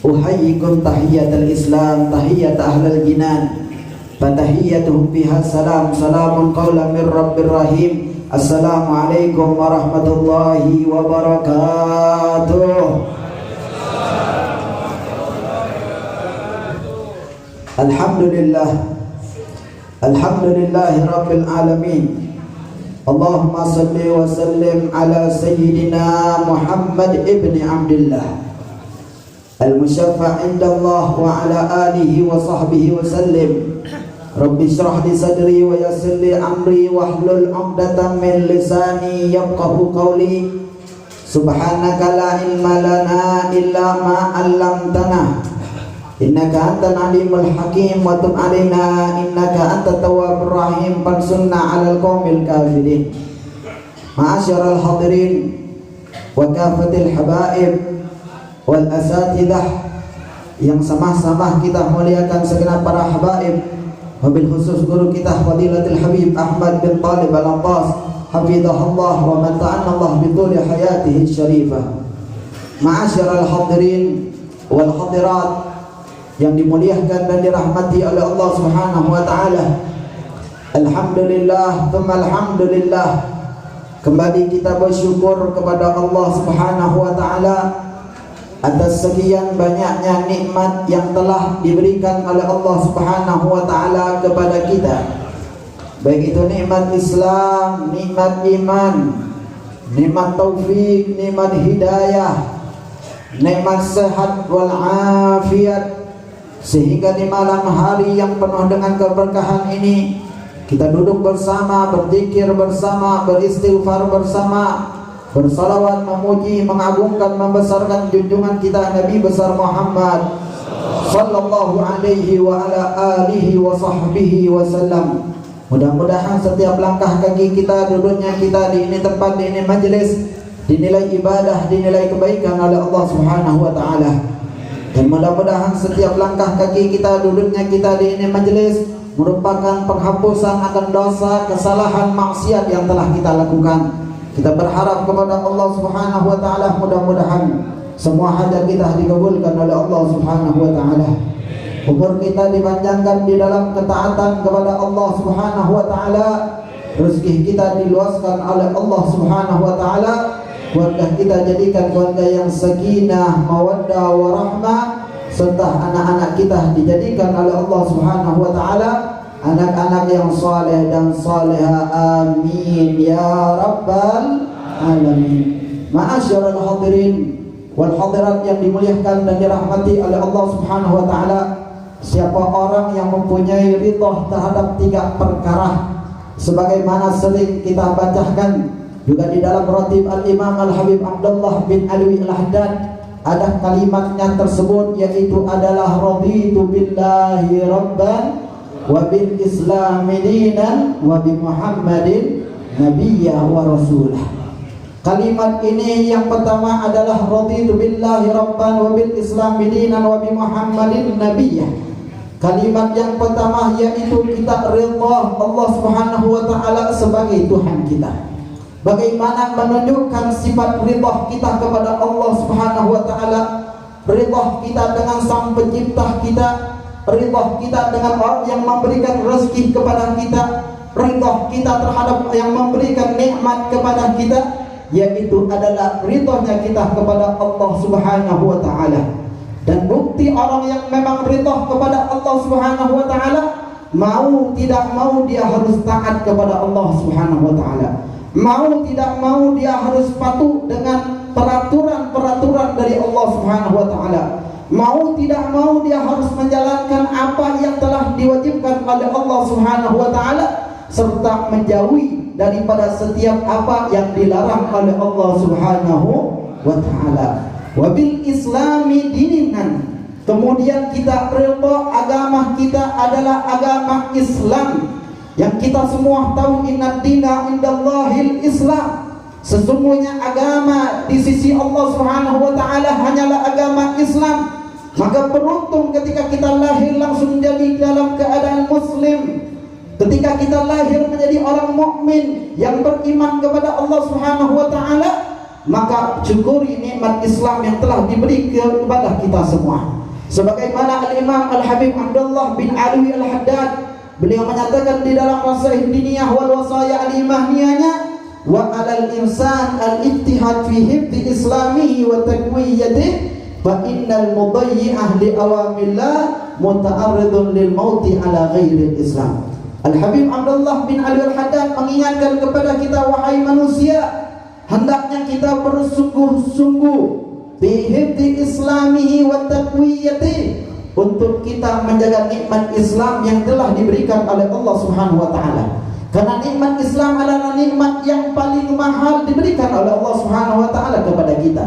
Uhayyikum tahiyatal Islam, tahiyat ahlal jinan, fatahiyyatuhum fiha salam, salamun qawlan min rabbir rahim. Assalamualaikum warahmatullahi wabarakatuh. Alhamdulillah, alhamdulillahi rabbil alamin. Allahumma salli wa sallim ala sayyidina Muhammad ibni Abdillah al-musyaffa' indallah wa ala alihi wa sahbihi wa sallim. Rabbi shrah li sadri wa yassir li amri wahlul 'uqdatam min lisani yafqahu qawli. Subhanaka la ilma lana illa ma 'allamtana innaka antal alimul hakim wa tub alaina innaka antat tawwabur rahim. Fansurna 'alal qaumil kafirin. Ma'asyiral hadirin wa kafatil habaib wal asatidah yang sama-sama kita muliakan segenap para habaib, wabil khusus guru kita Fadilatul Habib Ahmad bin Talib Al-Abbas hafizahullah wa mata'anna Allah bituli hayatihi syarifah. Ma'asyiral hadirin wal hadirat yang dimuliakan dan dirahmati oleh Allah Subhanahu wa taala. Alhamdulillah, tsumma alhamdulillah. Kembali kita bersyukur kepada Allah Subhanahu wa taala atas sekian banyaknya nikmat yang telah diberikan oleh Allah Subhanahu wa taala kepada kita. Baik itu nikmat Islam, nikmat iman, nikmat taufik, nikmat hidayah, nikmat sehat wal afiat. Sehingga di malam hari yang penuh dengan keberkahan ini kita duduk bersama, berzikir bersama, beristighfar bersama, bersalawat, memuji, mengagungkan, membesarkan junjungan kita Nabi besar Muhammad sallallahu alaihi wa ala alihi wa sahbihi wasallam. Mudah-mudahan setiap langkah kaki kita, duduknya kita di ini tempat, di ini majelis, dinilai ibadah, dinilai kebaikan oleh Allah Subhanahu wa taala. Dan mudah-mudahan setiap langkah kaki kita, duduknya kita di ini majelis merupakan penghapusan akan dosa, kesalahan, maksiat yang telah kita lakukan. Kita berharap kepada Allah Subhanahu wa taala mudah-mudahan semua hajat kita dikabulkan oleh Allah Subhanahu wa taala. Umur kita dipanjangkan di dalam ketaatan kepada Allah Subhanahu wa taala. Rezeki kita diluaskan oleh Allah Subhanahu wa taala. Keluarga kita jadikan keluarga yang sakinah, mawaddah, warahmah, serta anak-anak kita dijadikan oleh Allah Subhanahu wa taala anak-anak yang saleh dan saleha. Amin ya rabbal alamin. Ma'asyiral hadirin wal hadirat yang dimuliakan dan dirahmati oleh Allah Subhanahu wa taala, siapa orang yang mempunyai ridha terhadap 3 perkara sebagaimana sering kita bacakan juga di dalam ratib Al-Imam Al-Habib Abdullah bin Alwi Al-Haddad, ada kalimatnya tersebut, yaitu adalah raditu billahi rabban wa bil islami dinan wa bi Muhammadin nabiyya wa rasulah. Kalimat ini yang pertama adalah raditu billahi rabban wa bil islami dinan wa bi Muhammadin nabiyya. Kalimat yang pertama yaitu kita rida Allah Subhanahu wa taala sebagai Tuhan kita. Bagaimana menunjukkan sifat ridha kita kepada Allah Subhanahu wa taala? Ridha kita dengan Sang Pencipta kita, ridha kita dengan orang yang memberikan rezeki kepada kita, ridha kita terhadap yang memberikan nikmat kepada kita, yaitu adalah ridhanya kita kepada Allah Subhanahu wa taala. Dan bukti orang yang memang ridha kepada Allah Subhanahu wa taala, mau tidak mau dia harus taat kepada Allah Subhanahu wa taala. Mau tidak mau dia harus patuh dengan peraturan-peraturan dari Allah Subhanahu wa taala. Mau tidak mau dia harus menjalankan apa yang telah diwajibkan oleh Allah Subhanahu wa taala, serta menjauhi daripada setiap apa yang dilarang oleh Allah Subhanahu wa taala. Wabil islami dinan. Kemudian kita rida agama kita adalah agama Islam. Yang kita semua tahu, inna dina indallahil Islam. Sesungguhnya agama di sisi Allah Subhanahu wa taala hanyalah agama Islam. Maka beruntung ketika kita lahir langsung menjadi dalam keadaan muslim. Ketika kita lahir menjadi orang mukmin yang beriman kepada Allah Subhanahu wa taala, maka syukuri nikmat Islam yang telah diberi kepada kita semua. Sebagaimana Al-Imam Al-Habib Abdullah bin Alwi Al-Haddad, beliau menyatakan di dalam Wasaih Diniyah wal Wasaya Al-Imaniyahnya, wa 'alal insan al-ijtihad fi hifdhi islamihi wa taqwiyatihi fa innal mudayyi'ah li awamillah muta'arridun lil mauti ala ghairi Islam. Al-Habib Abdullah bin Alwi Al-Haddad mengingatkan kepada kita, wahai manusia, hendaknya kita bersungguh-sungguh bihifdi islamihi wa taqwiyati, untuk kita menjaga nikmat Islam yang telah diberikan oleh Allah Subhanahu wa taala. Karena nikmat Islam adalah nikmat yang paling mahal diberikan oleh Allah Subhanahu wa taala kepada kita.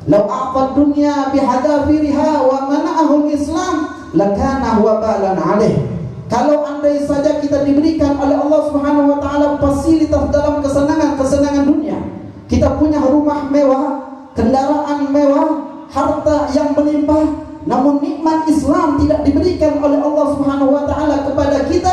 Lau a'ta dunya bihadafiriha wa mana'ahu Islam lakana wabalan alaih. Kalau andai saja kita diberikan oleh Allah Subhanahu wa taala fasilitas dalam kesenangan dunia, kita punya rumah mewah, kendaraan mewah, harta yang melimpah, namun nikmat Islam tidak diberikan oleh Allah Subhanahu wa taala kepada kita,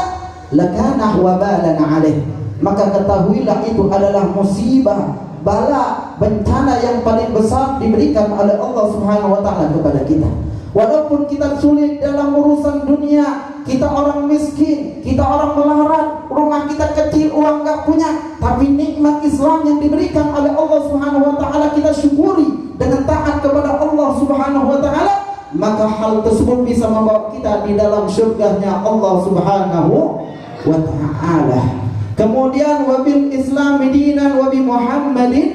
lakana wabalan alaih. Maka ketahuilah itu adalah musibah, bala, bencana yang paling besar diberikan oleh Allah Subhanahu wa taala kepada kita. Walaupun kita sulit dalam urusan dunia, kita orang miskin, kita orang melarat, rumah kita kecil, uang gak punya, tapi nikmat Islam yang diberikan oleh Allah Subhanahu wa taala kita syukuri dengan taat kepada Allah Subhanahu wa taala, maka hal tersebut bisa membawa kita di dalam surganya Allah Subhanahu wa taala. Kemudian wabil Islam dinan wa bi Muhammadin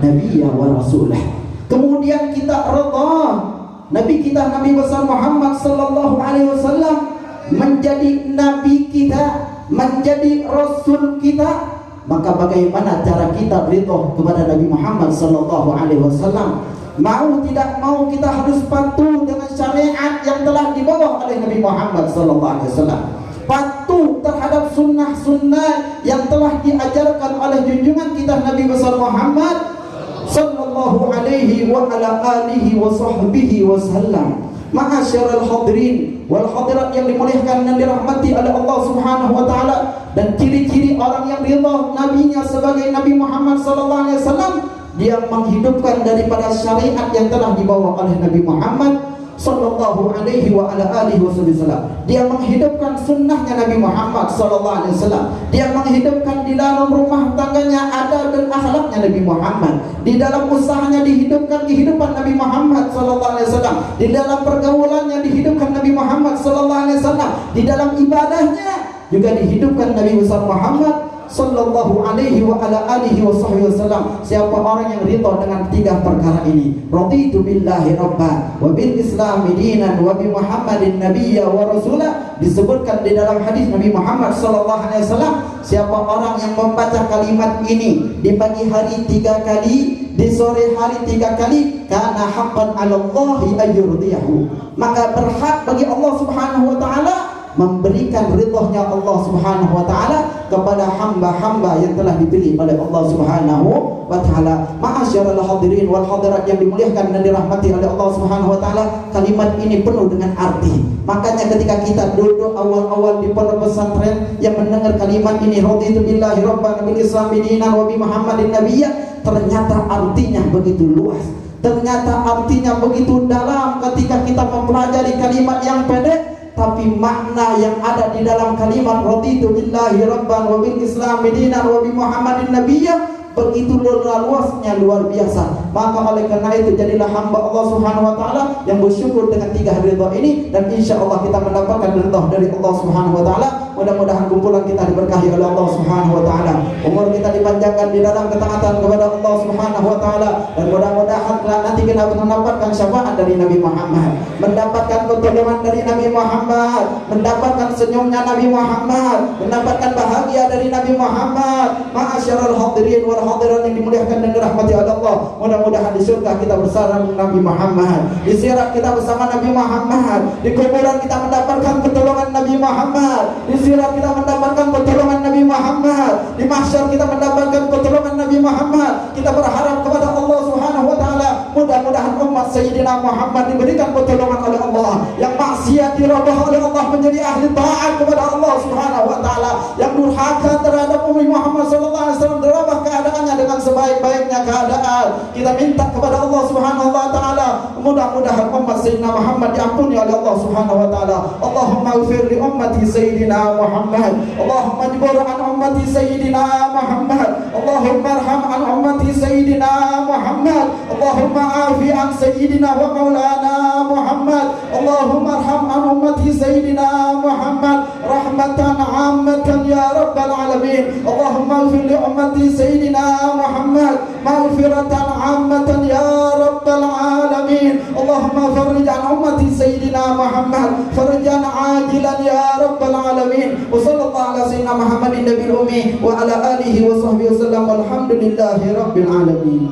nabiyya wa rasulah. Kemudian kita redha Nabi kita, Nabi besar Muhammad sallallahu alaihi wasallam menjadi nabi kita, menjadi rasul kita. Maka bagaimana cara kita ridha kepada Nabi Muhammad sallallahu alaihi wasallam? Mau tidak mau kita harus patuh dengan syariat yang telah dibawa oleh Nabi Muhammad sallallahu alaihi wasallam. Patuh terhadap sunnah-sunnah yang telah diajarkan oleh junjungan kita Nabi besar Muhammad sallallahu alaihi wa ala alihi wa sahbihi wasallam. Ma'asyiral hadirin wal hadirat yang dimuliakan dan dirahmati oleh Allah Subhanahu wa taala, dan ciri-ciri orang yang ridha nabinya sebagai Nabi Muhammad sallallahu alaihi wasallam, dia menghidupkan daripada syariat yang telah dibawa oleh Nabi Muhammad sallallahu alaihi wa ala alihi wasallam. Dia menghidupkan sunnahnya Nabi Muhammad sallallahu alaihi wasallam. Dia menghidupkan di dalam rumah tangganya adab dan akhlaknya Nabi Muhammad. Di dalam usahanya dihidupkan kehidupan Nabi Muhammad sallallahu alaihi wasallam. Di dalam pergaulannya dihidupkan Nabi Muhammad sallallahu alaihi wasallam. Di dalam ibadahnya juga dihidupkan Nabi besar Muhammad sallallahu alaihi wa ala alihi wasallam. Siapa orang yang ridha dengan tiga perkara ini, raditu billahi rabban wa bil islam dinan wa bi Muhammadin nabiyya wa rasulah, disebutkan di dalam hadis Nabi Muhammad sallallahu alaihi wasallam, siapa orang yang membaca kalimat ini di pagi hari 3 kali, di sore hari 3 kali, kana haqqan 'ala Allahi ayyurdiyahu, maka berhak bagi Allah Subhanahu wa taala memberikan ridhonya Allah Subhanahu wa taala kepada hamba-hamba yang telah dipilih oleh Allah Subhanahu wa taala. Ma'asyiral hadirin wal hadirat yang dimuliakan dan dirahmati oleh Allah Subhanahu wa taala, kalimat ini penuh dengan arti. Makanya ketika kita duduk awal-awal di pondok pesantren yang mendengar kalimat ini, raditu billahi rabban bil islam dinan wa bi Muhammadin nabiyya, ternyata artinya begitu luas. Ternyata artinya begitu dalam ketika kita mempelajari kalimat yang pendek, tapi makna yang ada di dalam kalimat raditu billahi rabban wa bil islam dinan wa bi Muhammadin nabiyya begitu luasnya, luar biasa. Maka oleh karena itu jadilah hamba Allah Subhanahu wa taala yang bersyukur dengan tiga ridha ini, dan insyaallah kita mendapatkan ridha dari Allah Subhanahu wa taala. Mudah-mudahan kumpulan kita diberkahi oleh Allah Subhanahu wa taala, umur kita dipanjangkan di dalam ketaatan kepada Allah Subhanahu wa taala, dan mudah-mudahan nanti kita mendapatkan syafaat dari Nabi Muhammad, mendapatkan pertolongan dari Nabi Muhammad, mendapatkan senyumnya Nabi Muhammad, mendapatkan bahagia dari Nabi Muhammad. Ma'asyiral hadirin wal hadirat yang dimuliakan dan dirahmati oleh Allah, mudah-mudahan di surga kita bersama Nabi Muhammad, di sirat kita bersama Nabi Muhammad, di kuburan kita mendapatkan pertolongan Nabi Muhammad, di sirat kita mendapatkan pertolongan Nabi Muhammad, di mahsyar kita mendapatkan pertolongan Nabi Muhammad. Kita berharap kepada Allah Subhanahu wa taala, mudah-mudahan umat Sayyidina Muhammad diberikan pertolongan oleh Allah, yang maksiat dirubah oleh Allah menjadi ahli taat kepada Allah Subhanahu wa taala, yang durhaka terhadap Nabi Muhammad sallallahu alaihi wasallam dirubah keadaannya dengan sebaik-baiknya keadaan. Kita minta kepada Allah Subhanahu wa taala, mudah-mudahan umat Sayyidina Muhammad diampuni oleh Allah Subhanahu wa taala. Allahumma ighfir li ummati Sayyidina Muhammad, Allahumma jbur an ummati Sayyidina Muhammad, Allahumma arham an ummati Sayyidina Muhammad, Allahumma afi an Sayyidina wa maulana Muhammad, Allahumma arham an ummati Sayyidina Muhammad rahmatan ammatan ya rabbal alamin. Allahumma ighfir li ummati Sayyidina Muhammad maghfiratan ammatan ya rabbal alamin. Allahumma farrij an ummati Sayyidina Muhammad farjan ajilan ya rabbal alamin. Wa sallallahu ala sayyidina Muhammadin nabiyil ummi wa ala alihi wa sahbihi wasallam. Walhamdulillahi rabbil alamin.